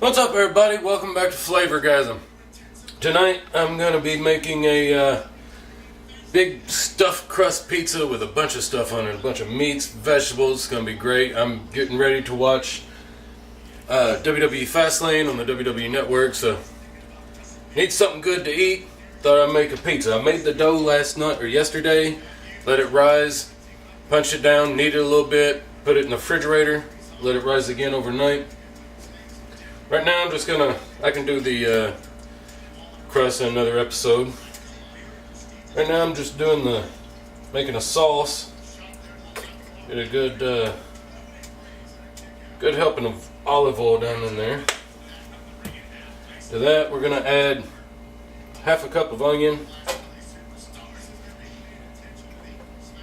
What's up, everybody? Welcome back to FLAVorgasm. Tonight I'm going to be making a big stuffed crust pizza with a bunch of stuff on it, a bunch of meats, vegetables. It's going to be great. I'm getting ready to watch WWE Fastlane on the WWE Network, so need something good to eat. Thought I'd make a pizza. I made the dough last night or yesterday, let it rise, punched it down, kneaded it a little bit, put it in the refrigerator, let it rise again overnight. Right now I'm just gonna, I can do the crust in another episode. Right now I'm just doing making a sauce. Get a good helping of olive oil down in there. To that we're gonna add half a cup of onion.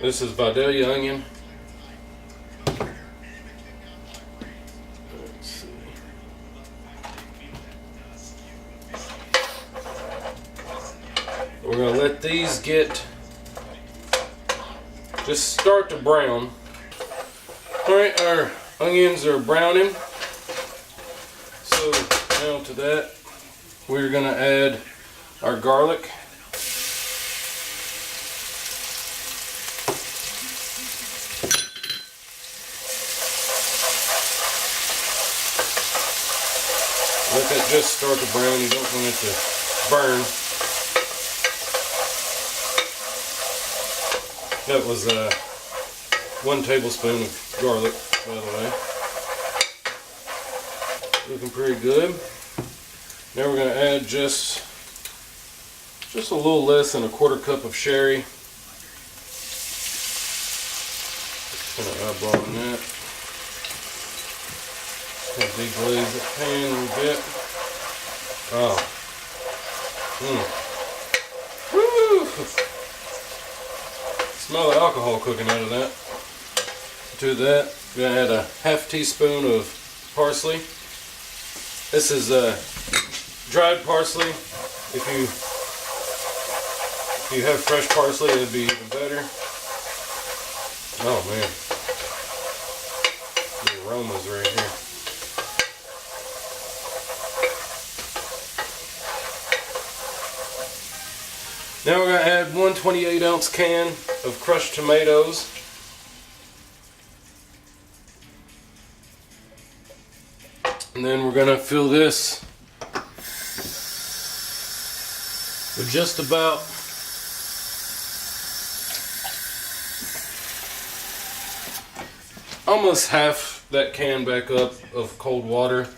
This is Vidalia onion. We're going to let these just start to brown. Alright, our onions are browning. So now to that, we're going to add our garlic. Let that just start to brown. You don't want it to burn. That was 1 tablespoon of garlic, by the way. Looking pretty good. Now we're going to add just a little less than a 1/4 cup of sherry. Just kind of eyeballing that. Kind of deglaze the pan a little bit. Oh. Woo! Smell the alcohol cooking out of that. To that, I'm going to add a ½ teaspoon of parsley. This is dried parsley. If you have fresh parsley, it'd be even better. Oh man, the aroma's right here. Now we're going to add 1 28-ounce can of crushed tomatoes. And then we're going to fill this with just about almost half that can back up of cold water.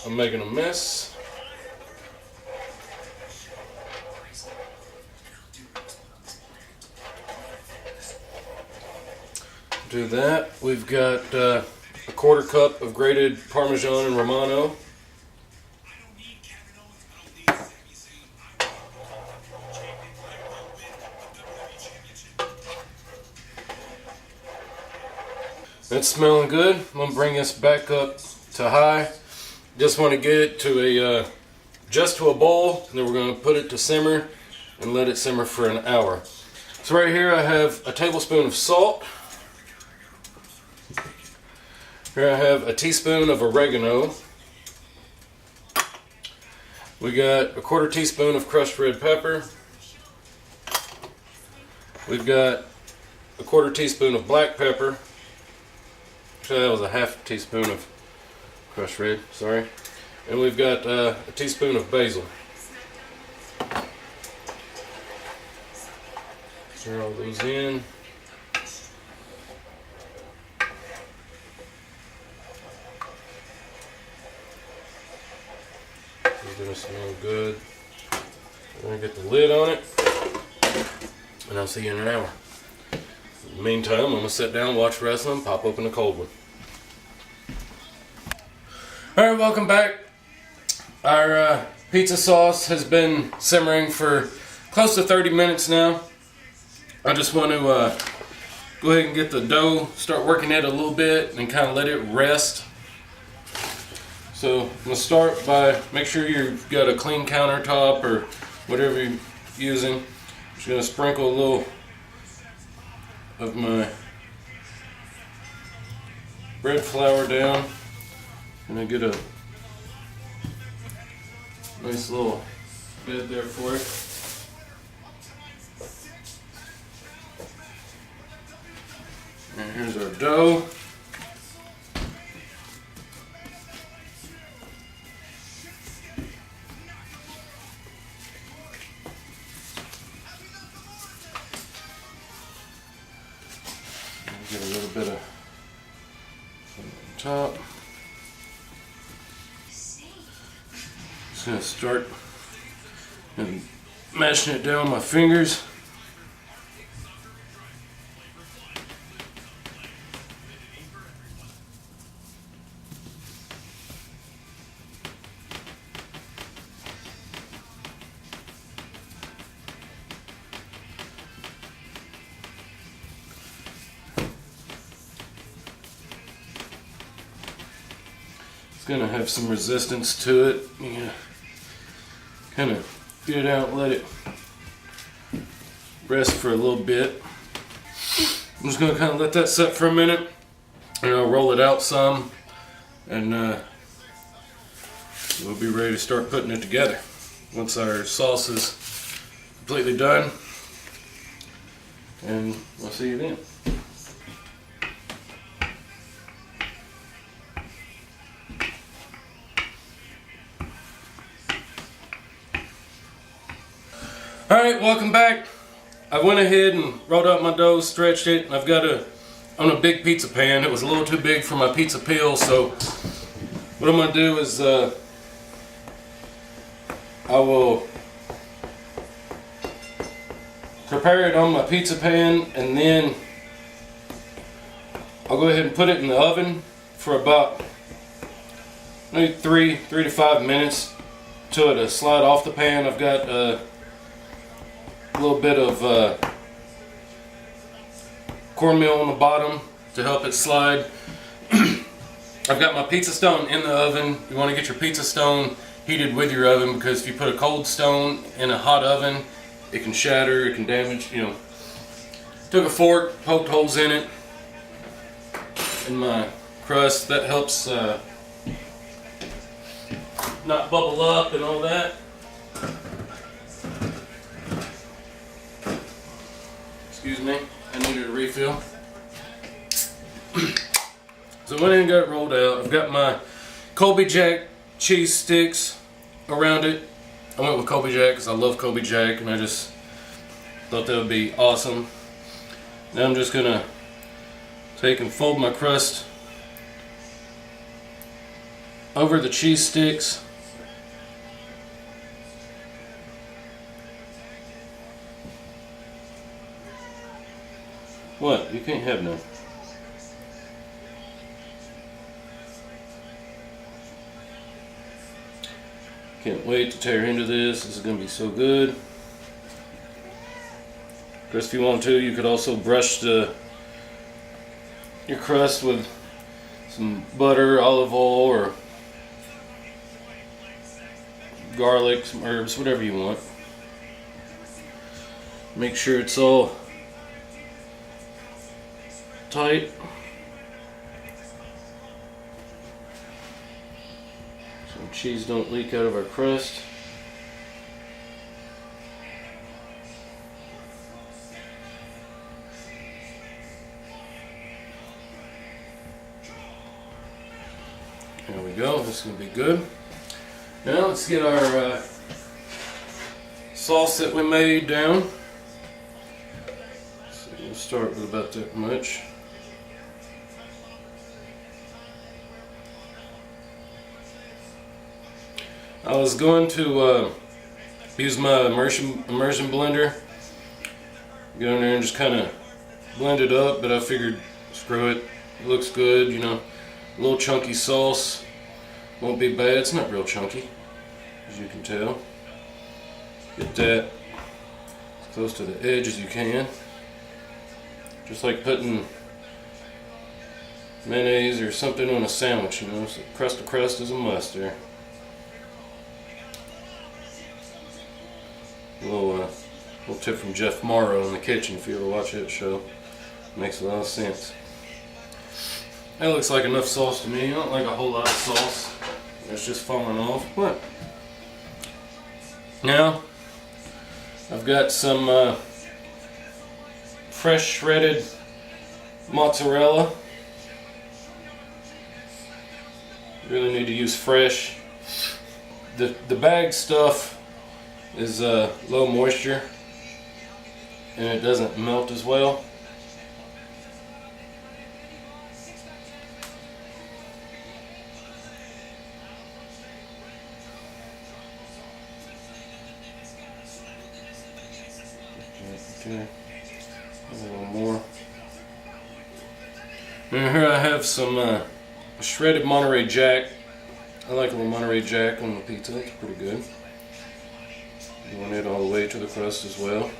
I'm making a mess. Do that. We've got a 1/4 cup of grated Parmesan and Romano. That's smelling good. I'm going to bring this back up to high. Just want to get it to a boil, and then we're going to put it to simmer and let it simmer for an hour. So right here I have a tablespoon of salt. Here I have a teaspoon of oregano. We got a 1/4 teaspoon of crushed red pepper. We've got a 1/4 teaspoon of black pepper. Actually, that was a ½ teaspoon of crushed red, sorry. And we've got a teaspoon of basil. Stir all those in. This is gonna smell good. I'm gonna get the lid on it, and I'll see you in an hour. In the meantime, I'm gonna sit down, watch wrestling, pop open a cold one. Alright, welcome back. Our pizza sauce has been simmering for close to 30 minutes now. I just want to go ahead and get the dough, start working it a little bit, and kind of let it rest. So I'm going to start by make sure you've got a clean countertop or whatever you're using. Just going to sprinkle a little of my bread flour down, and I get a nice little bed there for it. And here's our dough. Get a little bit of on top. Just gonna start and mashing it down with my fingers. It's gonna have some resistance to it. You kind of get it out, let it rest for a little bit. I'm just gonna kind of let that set for a minute, and I'll roll it out some, and we'll be ready to start putting it together once our sauce is completely done, and we'll see you then. Alright, welcome back. I went ahead and rolled out my dough, stretched it, and I've got it on a big pizza pan. It was a little too big for my pizza peel, so what I'm going to do is I will prepare it on my pizza pan, and then I'll go ahead and put it in the oven for about maybe 3 to 5 minutes till it slide off the pan. I've got a little bit of cornmeal on the bottom to help it slide. I've got my pizza stone in the oven. You want to get your pizza stone heated with your oven, because if you put a cold stone in a hot oven, it can shatter, it can damage, you know. Took a fork, poked holes in it, in my crust. That helps not bubble up and all that. Excuse me, I needed a refill. So I went in and got it rolled out. I've got my Colby Jack cheese sticks around it. I went with Colby Jack because I love Colby Jack, and I just thought that would be awesome. Now I'm just gonna take and fold my crust over the cheese sticks. What? You can't have none. Can't wait to tear into this. This is going to be so good. Of course, if you want to, you could also brush your crust with some butter, olive oil, or garlic, some herbs, whatever you want. Make sure it's all tight. So cheese don't leak out of our crust. There we go. This is going to be good. Now let's get our sauce that we made down. So we'll start with about that much. I was going to use my immersion blender, go in there and just kind of blend it up, but I figured screw it, it looks good, you know, a little chunky sauce, won't be bad. It's not real chunky, as you can tell. Get that as close to the edge as you can, just like putting mayonnaise or something on a sandwich, you know, so crust to crust is a must there. Little tip from Jeff Morrow in the kitchen if you ever watch that show. Makes a lot of sense. That looks like enough sauce to me. I don't like a whole lot of sauce. It's just falling off. What? Now, I've got some fresh shredded mozzarella. Really need to use fresh. The bag stuff is low moisture and it doesn't melt as well. Okay, a little more. And here I have some shredded Monterey Jack. I like a little Monterey Jack on the pizza, it's pretty good. You want it all the way to the crust as well.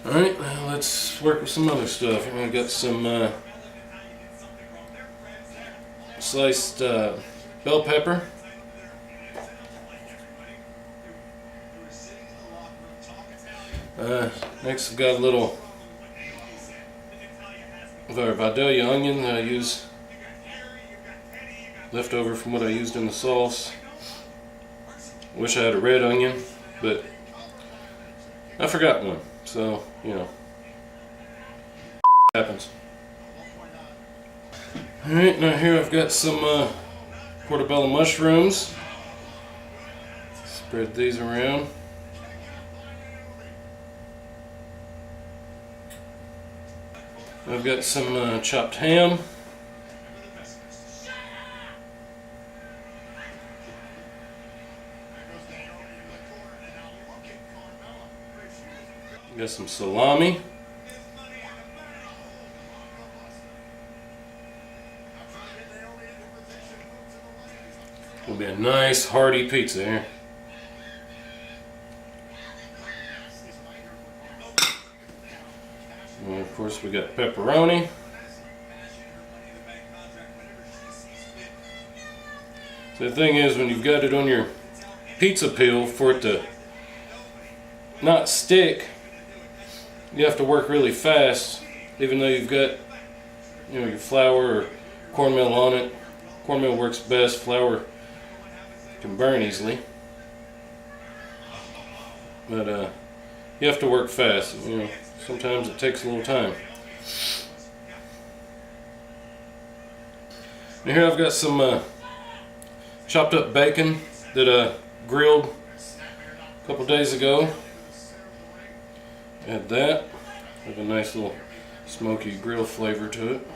Alright, now let's work with some other stuff. I've got some sliced bell pepper. Next I've got a little Vidalia onion that I use left over from what I used in the sauce. Wish I had a red onion, but I forgot one, so you know, happens. Alright, now here I've got some portobello mushrooms. Spread these around. I've got some chopped ham. Got some salami. It'll be a nice hearty pizza here. And of course we got pepperoni. So the thing is, when you've got it on your pizza peel, for it to not stick, you have to work really fast, even though you've got, you know, your flour or cornmeal on it. Cornmeal works best, flour can burn easily. But you have to work fast, you know. Sometimes it takes a little time. And here I've got some chopped up bacon that I grilled a couple days ago. Add that. Have a nice little smoky grill flavor to it.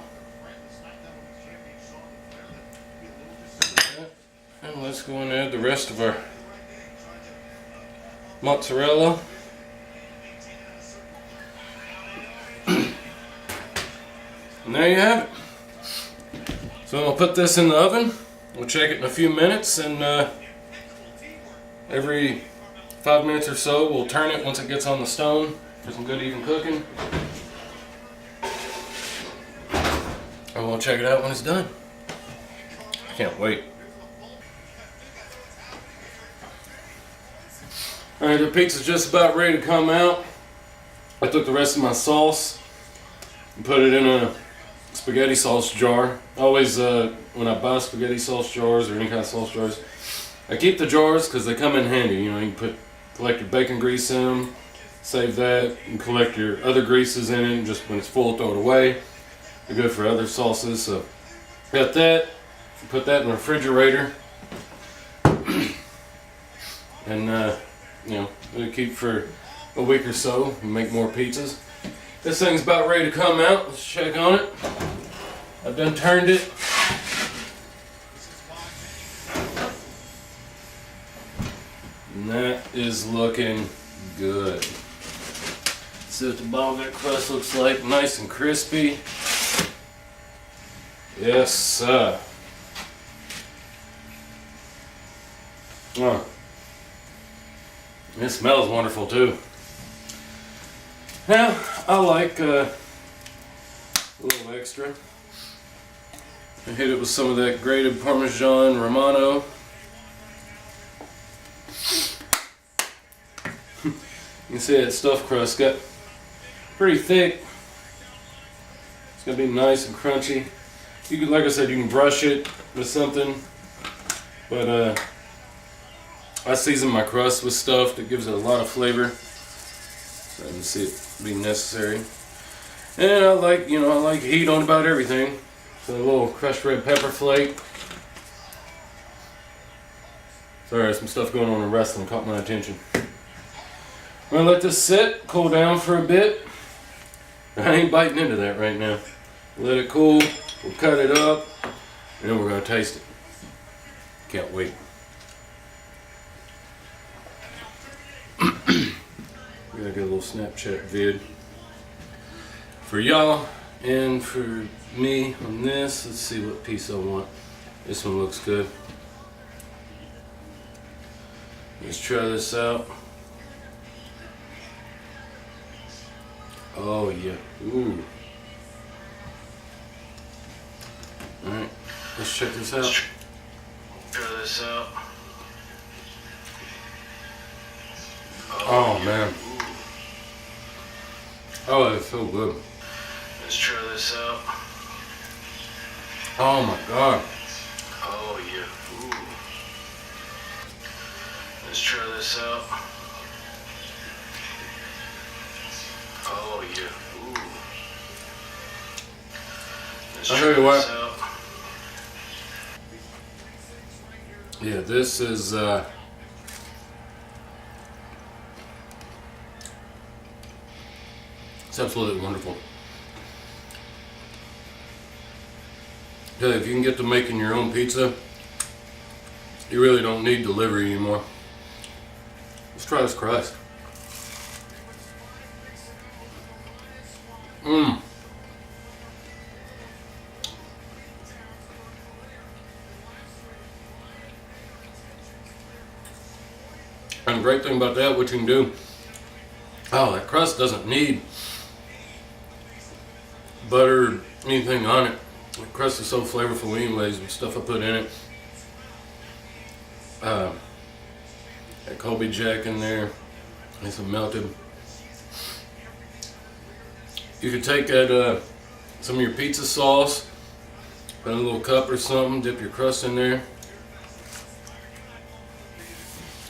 And let's go and add the rest of our mozzarella. And there you have it. So I'm going to put this in the oven. We'll check it in a few minutes, and every 5 minutes or so we'll turn it once it gets on the stone for some good even cooking. And we'll check it out when it's done. I can't wait. Alright, the pizza's just about ready to come out. I took the rest of my sauce and put it in a spaghetti sauce jar. Always, when I buy spaghetti sauce jars or any kind of sauce jars, I keep the jars because they come in handy. You know, you can collect your bacon grease in them, save that, and collect your other greases in it, and just when it's full, throw it away. They're good for other sauces. So, got that. Put that in the refrigerator, and you know, it'll keep for a week or so and make more pizzas. This thing's about ready to come out. Let's check on it. I've done turned it. And that is looking good. See what the bottom of that crust looks like. Nice and crispy. Yes, sir. Oh. It smells wonderful too. Now, I like a little extra. I hit it with some of that grated Parmesan Romano. You can see that stuffed crust got pretty thick. It's gonna be nice and crunchy. You can, like I said, you can brush it with something, but I season my crust with stuff that gives it a lot of flavor. So I can see it be necessary. And I like heat on about everything. So a little crushed red pepper flake. Sorry, some stuff going on in wrestling caught my attention. I'm gonna let this sit, cool down for a bit. I ain't biting into that right now. Let it cool, we'll cut it up, and then we're gonna taste it. Can't wait. We gotta get a little Snapchat vid for y'all and for me on this. Let's see what piece I want. This one looks good. Let's try this out. Oh yeah. Ooh. Alright, let's check this out. Try this out. Oh man. Oh, it's so good. Let's try this out. Oh my god. Oh yeah. Ooh. Let's try this out. Oh yeah. Ooh. Let's try this out. Yeah, this is it's absolutely wonderful. Yeah, if you can get to making your own pizza, you really don't need delivery anymore. Let's try this crust. Mmm. And the great thing about that, what you can do, oh, that crust doesn't need butter or anything on it. The crust is so flavorful anyways with stuff I put in it. That COLBY Jack in there, and some melted. You could take that, some of your pizza sauce, put in a little cup or something, dip your crust in there.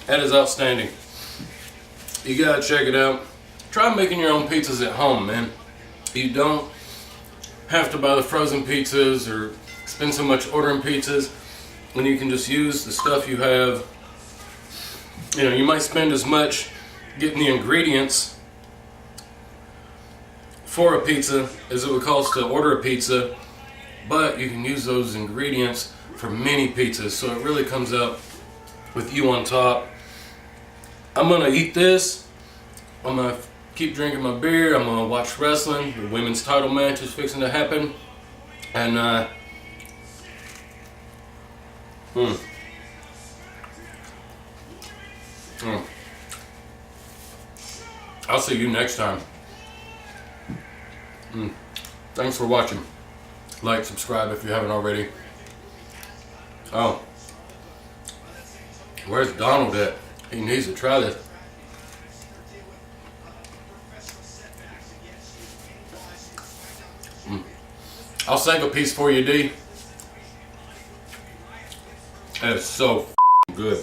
That is outstanding. You gotta check it out. Try making your own pizzas at home, man. You don't have to buy the frozen pizzas or spend so much ordering pizzas when you can just use the stuff you have. You know, you might spend as much getting the ingredients for a pizza as it would cost to order a pizza, but you can use those ingredients for many pizzas, so it really comes out with you on top. I'm gonna eat this. I'm gonna keep drinking my beer. I'm gonna watch wrestling. The women's title match is fixing to happen, and I'll see you next time. Thanks for watching. Like, subscribe if you haven't already. Oh, where's Donald at? He needs to try this. I'll save a piece for you, D. That is so good.